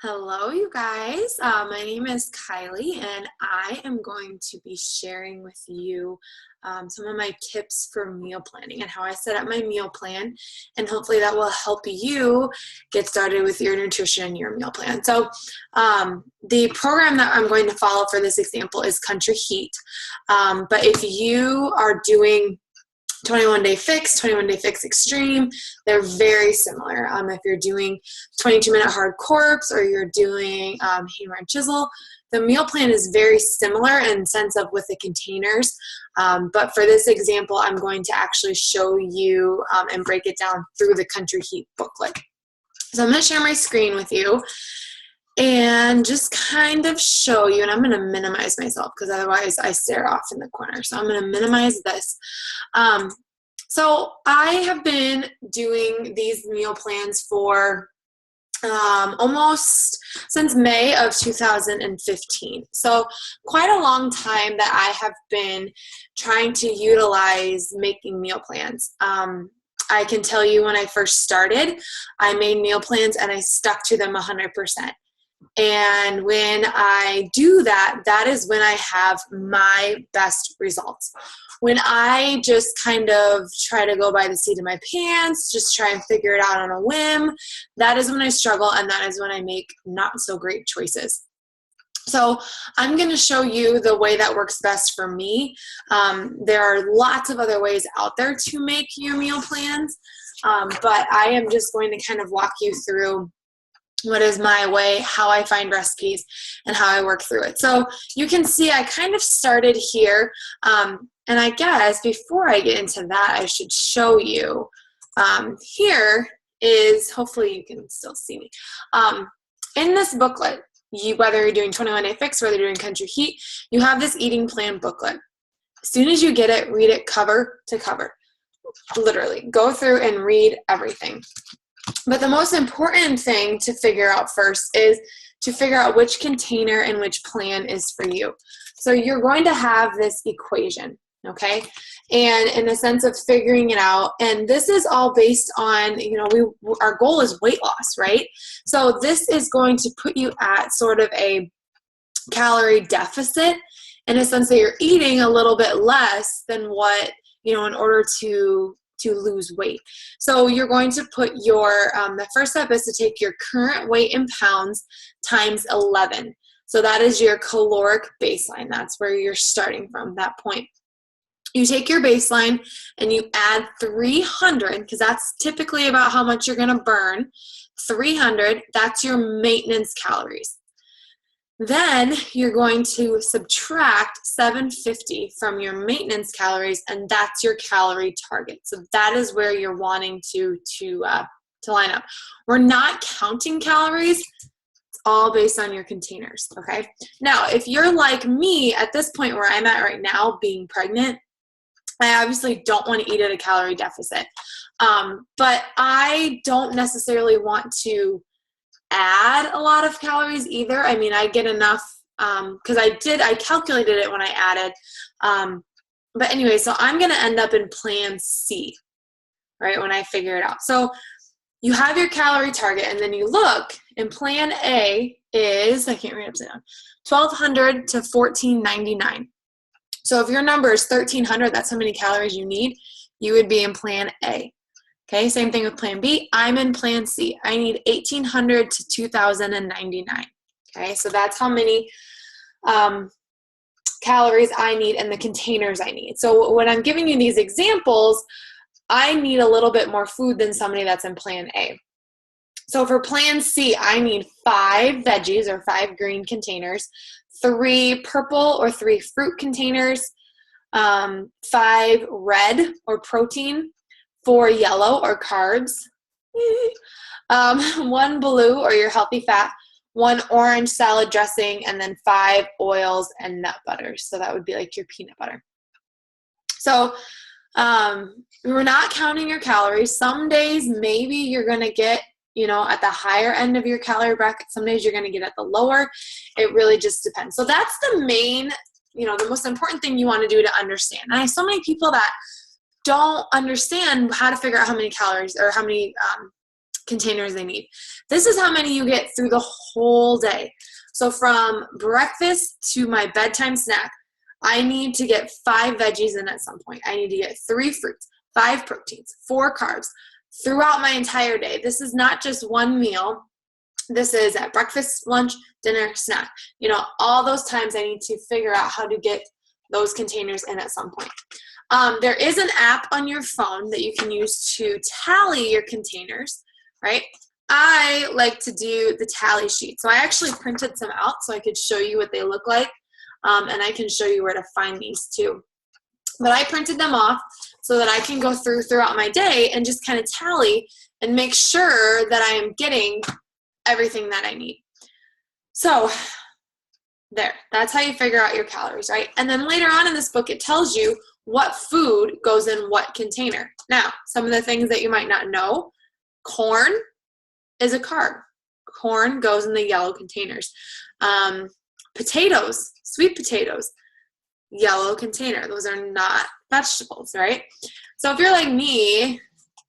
Hello, you guys. My name is Kylie, and I am going to be sharing with you some of my tips for meal planning and how I set up my meal plan. And hopefully, that will help you get started with your nutrition and your meal plan. So, the program that I'm going to follow for this example is Country Heat. But if you are doing 21 Day Fix, 21 Day Fix Extreme, they're very similar. If you're doing 22-minute hard corpse or you're doing hammer and chisel, the meal plan is very similar in the sense of with the containers. But for this example, I'm going to actually show you and break it down through the Country Heat booklet. So I'm going to share my screen with you and just kind of show you, and I'm going to minimize myself because otherwise I stare off in the corner. So I'm going to minimize this. So I have been doing these meal plans for almost since May of 2015. So quite a long time that I have been trying to utilize making meal plans. I can tell you when I first started, I made meal plans and I stuck to them 100%. And when I do that, that is when I have my best results. When I just kind of try to go by the seat of my pants, just try and figure it out on a whim, that is when I struggle, and that is when I make not so great choices. So I'm going to show you the way that works best for me. There are lots of other ways out there to make your meal plans, but I am just going to kind of walk you through what is my way, how I find recipes, and how I work through it. So you can see I kind of started here, and I guess before I get into that, I should show you. Here is, hopefully you can still see me. In this booklet, whether you're doing 21 Day Fix, whether you're doing Country Heat, you have this eating plan booklet. As soon as you get it, read it cover to cover. Literally, go through and read everything. But the most important thing to figure out first is to figure out which container and which plan is for you. So you're going to have this equation, okay? And in the sense of figuring it out, and this is all based on, our goal is weight loss, right? So this is going to put you at sort of a calorie deficit in a sense that you're eating a little bit less than what, in order to lose weight. So you're going to put your, the first step is to take your current weight in pounds times 11. So that is your caloric baseline. That's where you're starting from, that point. You take your baseline and you add 300, because that's typically about how much you're going to burn. 300, that's your maintenance calories. Then you're going to subtract 750 from your maintenance calories, and that's your calorie target. So that is where you're wanting to line up. We're not counting calories. It's all based on your containers, okay? Now, if you're like me at this point where I'm at right now, being pregnant, I obviously don't want to eat at a calorie deficit. But I don't necessarily want to add a lot of calories either. I mean, I get enough because I calculated it when I added. But anyway, so I'm going to end up in plan C, right, when I figure it out. So you have your calorie target, and then you look, and plan A is, I can't read upside down, 1,200 to 1,499. So if your number is 1,300, that's how many calories you need, you would be in plan A. Okay, same thing with plan B. I'm in plan C. I need 1,800 to 2,099. Okay, so that's how many calories I need and the containers I need. So when I'm giving you these examples, I need a little bit more food than somebody that's in plan A. So for plan C, I need 5 veggies or 5 green containers, 3 purple or 3 fruit containers, 5 red or protein, 4 yellow or carbs, 1 blue or your healthy fat, 1 orange salad dressing, and then 5 oils and nut butters. So that would be like your peanut butter. So we're not counting your calories. Some days maybe you're going to get, at the higher end of your calorie bracket. Some days you're going to get at the lower. It really just depends. So that's the main, the most important thing you want to do to understand. And I have so many people that don't understand how to figure out how many calories or how many containers they need. This is how many you get through the whole day. So from breakfast to my bedtime snack, I need to get 5 veggies in at some point. I need to get 3 fruits, 5 proteins, 4 carbs throughout my entire day. This is not just one meal. This is at breakfast, lunch, dinner, snack. All those times I need to figure out how to get those containers in at some point. There is an app on your phone that you can use to tally your containers, right? I like to do the tally sheet. So I actually printed some out so I could show you what they look like. And I can show you where to find these too. But I printed them off so that I can go throughout my day and just kind of tally and make sure that I am getting everything that I need. So there, that's how you figure out your calories, right? And then later on in this book, it tells you what food goes in what container. Now, some of the things that you might not know, corn is a carb. Corn goes in the yellow containers. Potatoes, sweet potatoes, yellow container. Those are not vegetables, right? So if you're like me,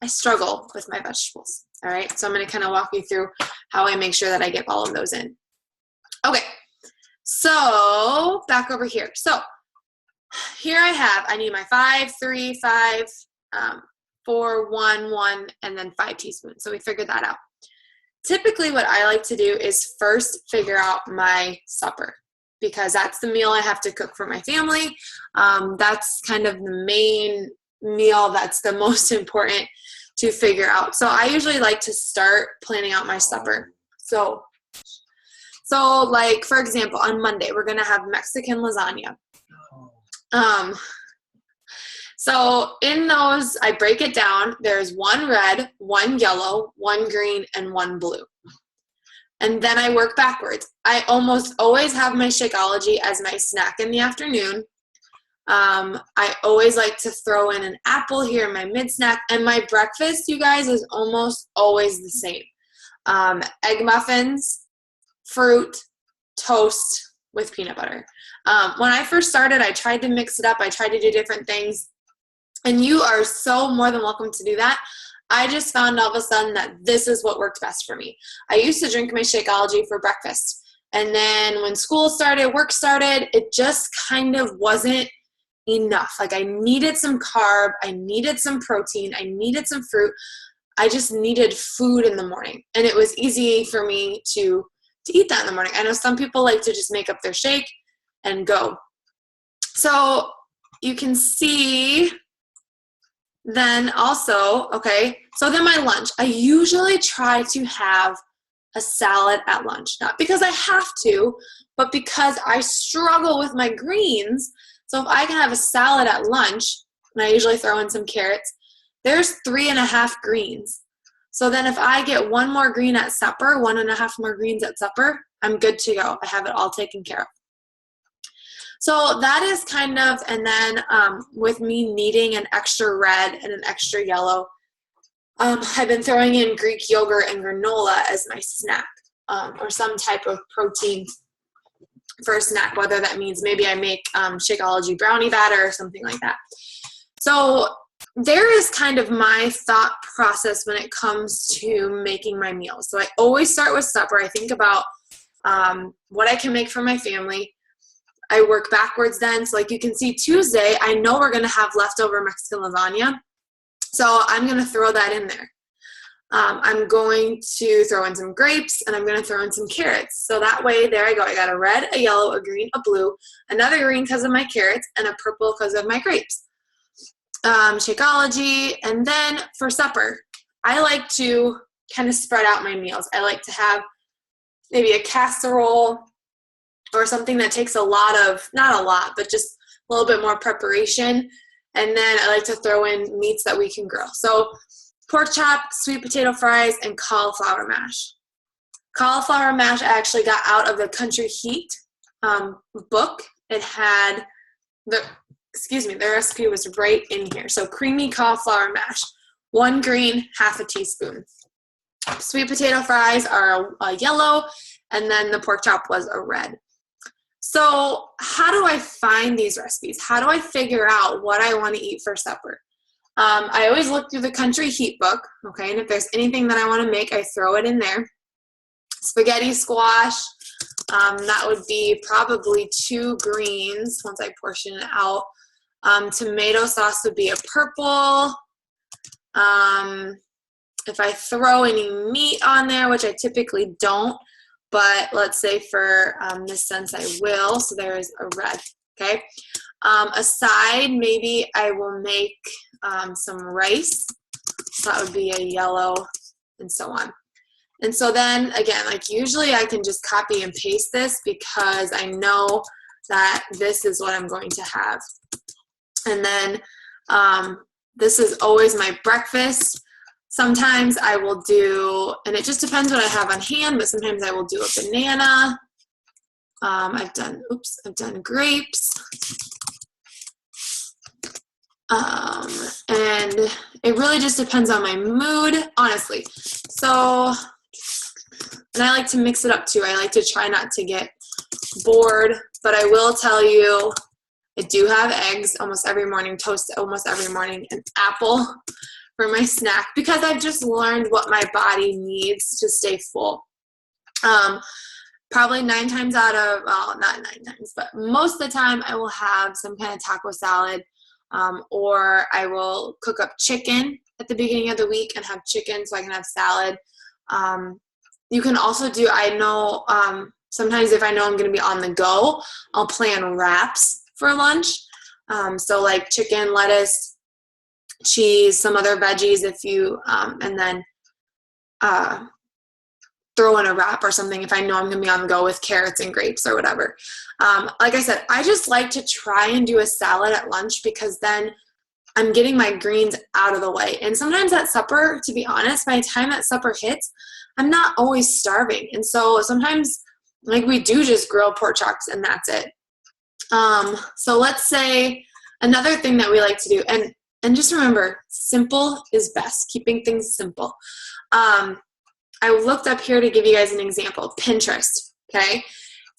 I struggle with my vegetables, all right? So I'm going to kind of walk you through how I make sure that I get all of those in. Okay, so back over here. So here I need my 5, 3, 5, 4, 1, 1, and then 5 teaspoons. So we figured that out. Typically what I like to do is first figure out my supper, because that's the meal I have to cook for my family. That's kind of the main meal that's the most important to figure out. So I usually like to start planning out my supper. So like, for example, on Monday, we're going to have Mexican lasagna. So in those, I break it down. There's 1 red, 1 yellow, 1 green, and 1 blue. And then I work backwards. I almost always have my Shakeology as my snack in the afternoon. I always like to throw in an apple here in my mid-snack. And my breakfast, you guys, is almost always the same. Egg muffins, fruit, toast with peanut butter. When I first started, I tried to mix it up. I tried to do different things. And you are so more than welcome to do that. I just found all of a sudden that this is what worked best for me. I used to drink my Shakeology for breakfast. And then when school started, work started, it just kind of wasn't enough. Like I needed some carb, I needed some protein, I needed some fruit. I just needed food in the morning. And it was easy for me to eat that in the morning. I know some people like to just make up their shake and go. So you can see then also, okay, so then my lunch. I usually try to have a salad at lunch. Not because I have to, but because I struggle with my greens. So if I can have a salad at lunch, and I usually throw in some carrots, there's 3.5 greens. So then if I get 1 more green at supper, 1.5 more greens at supper, I'm good to go. I have it all taken care of. So that is kind of, and then with me needing an extra red and an extra yellow, I've been throwing in Greek yogurt and granola as my snack, or some type of protein for a snack, whether that means maybe I make Shakeology brownie batter or something like that. So there is kind of my thought process when it comes to making my meals. So I always start with supper. I think about what I can make for my family. I work backwards then. So like you can see Tuesday, I know we're going to have leftover Mexican lasagna. So I'm going to throw that in there. I'm going to throw in some grapes and I'm going to throw in some carrots. So that way, there I go. I got a red, a yellow, a green, a blue, another green because of my carrots, and a purple because of my grapes. Shakeology. And then for supper, I like to kind of spread out my meals. I like to have maybe a casserole or something that takes a lot of, not a lot, but just a little bit more preparation. And then I like to throw in meats that we can grill. So pork chop, sweet potato fries, and cauliflower mash. Cauliflower mash I actually got out of the Country Heat book. It had the recipe was right in here. So creamy cauliflower mash, 1 green, 1/2 teaspoon. Sweet potato fries are a yellow, and then the pork chop was a red. So how do I find these recipes? How do I figure out what I want to eat for supper? I always look through the Country Heat book, okay, and if there's anything that I want to make, I throw it in there. Spaghetti squash, that would be probably 2 greens once I portion it out. Tomato sauce would be a purple. If I throw any meat on there, which I typically don't, but let's say for this sense I will, so there is a red, okay? A side, maybe I will make some rice, so that would be a yellow, and so on. And so then, again, like usually I can just copy and paste this because I know that this is what I'm going to have. And then this is always my breakfast. Sometimes I will do, and it just depends what I have on hand, but sometimes I will do a banana. I've done grapes. And it really just depends on my mood, honestly. So, and I like to mix it up too. I like to try not to get bored, but I will tell you, I do have eggs almost every morning, toast almost every morning, an apple for my snack because I've just learned what my body needs to stay full. Probably 9 times out of, well, not 9 times, but most of the time I will have some kind of taco salad, or I will cook up chicken at the beginning of the week and have chicken so I can have salad. You can also do, I know, sometimes if I know I'm going to be on the go, I'll plan wraps for lunch. So like chicken, lettuce, cheese, some other veggies if you, and then throw in a wrap or something if I know I'm going to be on the go with carrots and grapes or whatever. Like I said, I just like to try and do a salad at lunch because then I'm getting my greens out of the way. And sometimes at supper, to be honest, by the time that supper hits, I'm not always starving. And so sometimes like we do just grill pork chops and that's it. So let's say another thing that we like to do, and just remember, simple is best, keeping things simple. I looked up here to give you guys an example, Pinterest, okay?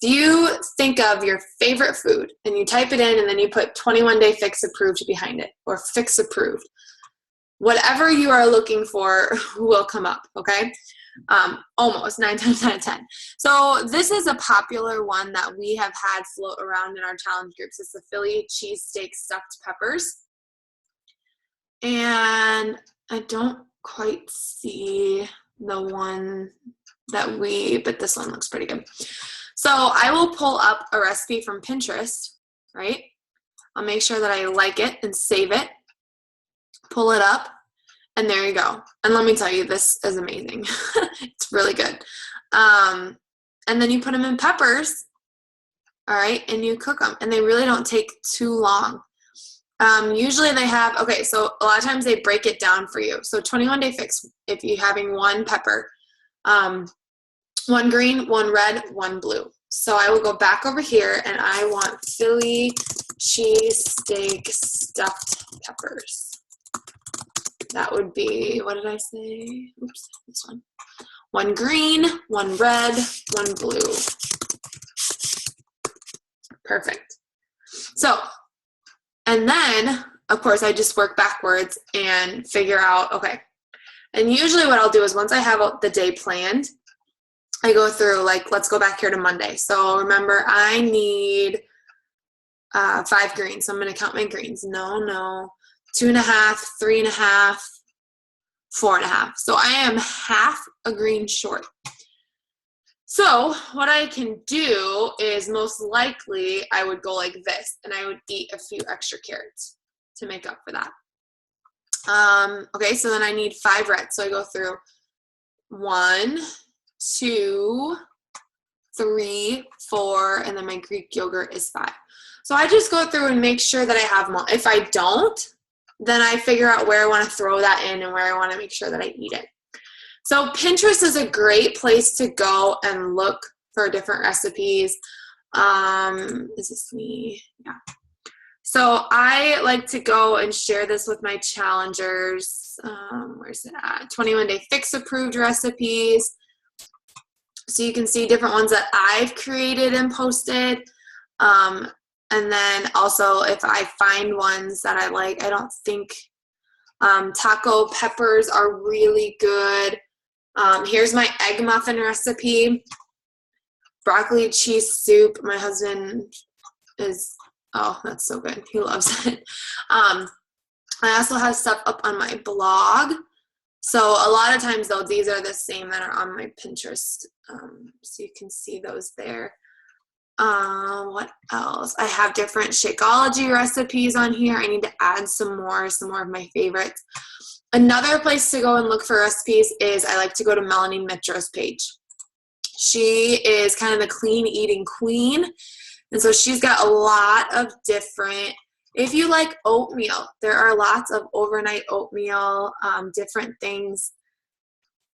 If you think of your favorite food and you type it in and then you put 21-day fix approved behind it or fix approved, whatever you are looking for will come up, okay? Almost 9 times out of 10. So this is a popular one that we have had float around in our challenge groups. It's the Philly cheesesteak stuffed peppers. And I don't quite see the one that but this one looks pretty good. So I will pull up a recipe from Pinterest, right? I'll make sure that I like it and save it, pull it up, and there you go. And let me tell you, this is amazing. It's really good. And then you put them in peppers, all right, and you cook them, and they really don't take too long. Usually they have, okay, so a lot of times they break it down for you. So 21-day fix, if you're having 1 pepper, 1 green, 1 red, 1 blue. So I will go back over here and I want Philly cheesesteak stuffed peppers. That would be, what did I say? Oops, this one. 1 green, 1 red, 1 blue. Perfect. So, and then, of course, I just work backwards and figure out, okay. And usually what I'll do is once I have the day planned, I go through, like, let's go back here to Monday. So remember, I need 5 greens. So I'm going to count my greens. No. 2.5, 3.5, 4.5. So I am half a green short. So what I can do is most likely I would go like this and I would eat a few extra carrots to make up for that. Okay, so then I need 5 reds. So I go through 1, 2, 3, 4, and then my Greek yogurt is 5. So I just go through and make sure that I have them all. If I don't, then I figure out where I want to throw that in and where I want to make sure that I eat it. So Pinterest is a great place to go and look for different recipes. Is this me? Yeah. So I like to go and share this with my challengers. Where's it at? 21-day fix approved recipes. So you can see different ones that I've created and posted. And then also if I find ones that I like, I don't think Taco peppers are really good. Here's my egg muffin recipe. Broccoli cheese soup. My husband is, oh, that's so good. He loves it. I also have stuff up on my blog. So a lot of times, though, these are the same that are on my Pinterest. So you can see those there. What else? I have different Shakeology recipes on here. I need to add some more of my favorites. Another place to go and look for recipes is I like to go to Melanie Mitro's page. She is kind of the clean eating queen. And so she's got a lot of different, if you like oatmeal, there are lots of overnight oatmeal, different things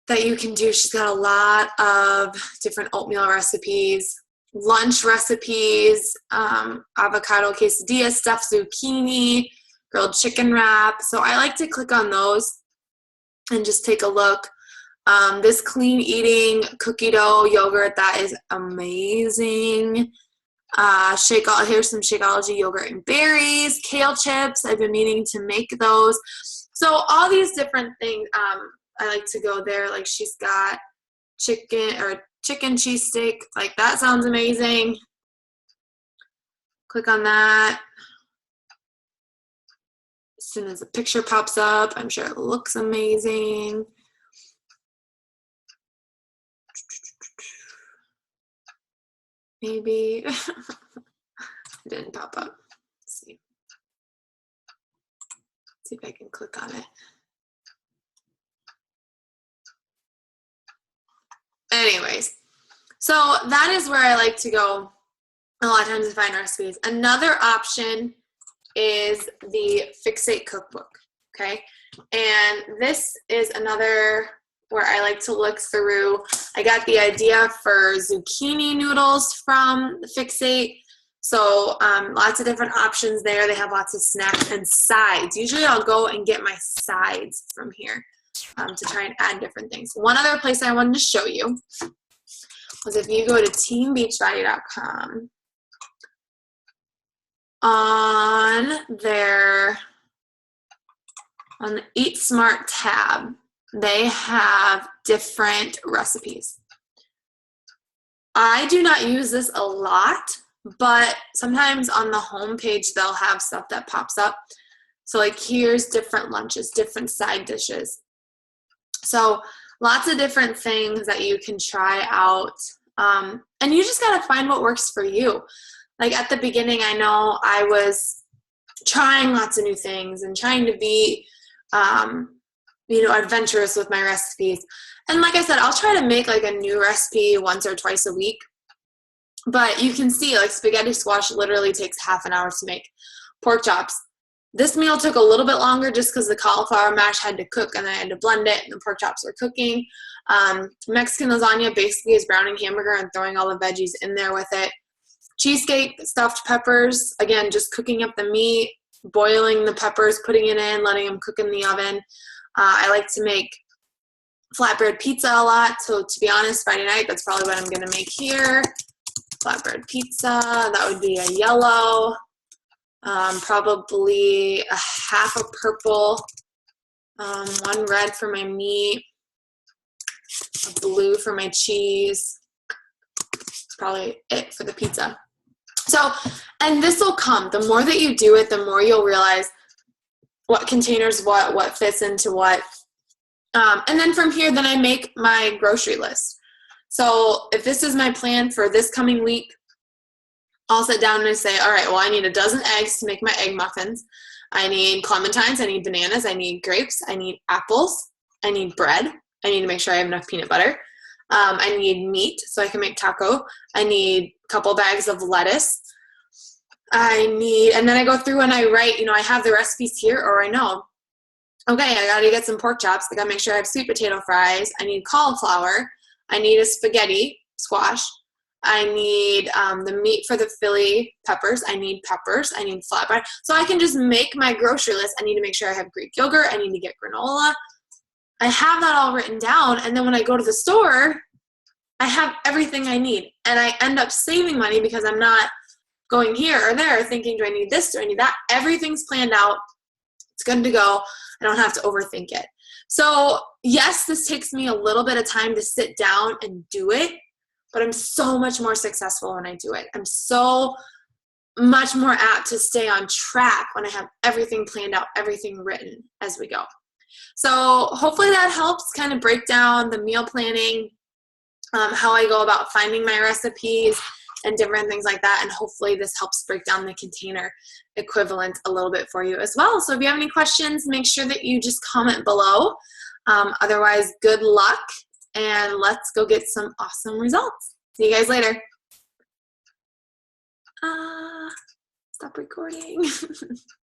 that you can do. She's got a lot of different oatmeal recipes, lunch recipes, avocado quesadilla, stuffed zucchini, grilled chicken wrap. So I like to click on those and just take a look. This clean eating cookie dough yogurt, that is amazing. Here's some Shakeology yogurt and berries, kale chips. I've been meaning to make those. So all these different things, I like to go there. Like she's got chicken cheesesteak. Like that sounds amazing. Click on that. As soon as the picture pops up, I'm sure it looks amazing. Maybe it didn't pop up. Let's see. See if I can click on it. Anyways, so that is where I like to go a lot of times to find recipes. Another option is the Fixate cookbook, okay? And this is another where I like to look through. I got the idea for zucchini noodles from Fixate. So lots of different options there. They have lots of snacks and sides. Usually I'll go and get my sides from here to try and add different things. One other place I wanted to show you was if you go to teambeachbody.com, on the Eat Smart tab, they have different recipes. I do not use this a lot, but sometimes on the home page they'll have stuff that pops up. So like here's different lunches, different side dishes. So lots of different things that you can try out. And you just got to find what works for you. Like at the beginning, I know I was trying lots of new things and trying to be, adventurous with my recipes. And like I said, I'll try to make like a new recipe once or twice a week. But you can see like spaghetti squash literally takes half an hour to make. Pork chops. This meal took a little bit longer just because the cauliflower mash had to cook and I had to blend it and the pork chops were cooking. Mexican lasagna basically is browning hamburger and throwing all the veggies in there with it. Cheesecake, stuffed peppers, again, just cooking up the meat, boiling the peppers, putting it in, letting them cook in the oven. I like to make flatbread pizza a lot. So to be honest, Friday night, that's probably what I'm going to make here. Flatbread pizza, that would be a yellow. Probably a half a purple, one red for my meat, a blue for my cheese. It's probably it for the pizza. So, and this will come. The more that you do it, the more you'll realize what containers what fits into what. And then from here, then I make my grocery list. So if this is my plan for this coming week, I'll sit down and I say, all right, well, I need a dozen eggs to make my egg muffins. I need clementines. I need bananas. I need grapes. I need apples. I need bread. I need to make sure I have enough peanut butter. I need meat so I can make taco. I need a couple bags of lettuce. And then I go through and I write, I have the recipes here, or I know, okay, I got to get some pork chops. I got to make sure I have sweet potato fries. I need cauliflower. I need a spaghetti squash. I need the meat for the Philly peppers. I need peppers. I need flatbread. So I can just make my grocery list. I need to make sure I have Greek yogurt. I need to get granola. I have that all written down. And then when I go to the store, I have everything I need. And I end up saving money because I'm not going here or there thinking, do I need this? Do I need that? Everything's planned out. It's good to go. I don't have to overthink it. So yes, this takes me a little bit of time to sit down and do it, but I'm so much more successful when I do it. I'm so much more apt to stay on track when I have everything planned out, everything written as we go. So hopefully that helps kind of break down the meal planning, how I go about finding my recipes and different things like that. And hopefully this helps break down the container equivalent a little bit for you as well. So if you have any questions, make sure that you just comment below. Otherwise, good luck, and let's go get some awesome results. See you guys later. Stop recording.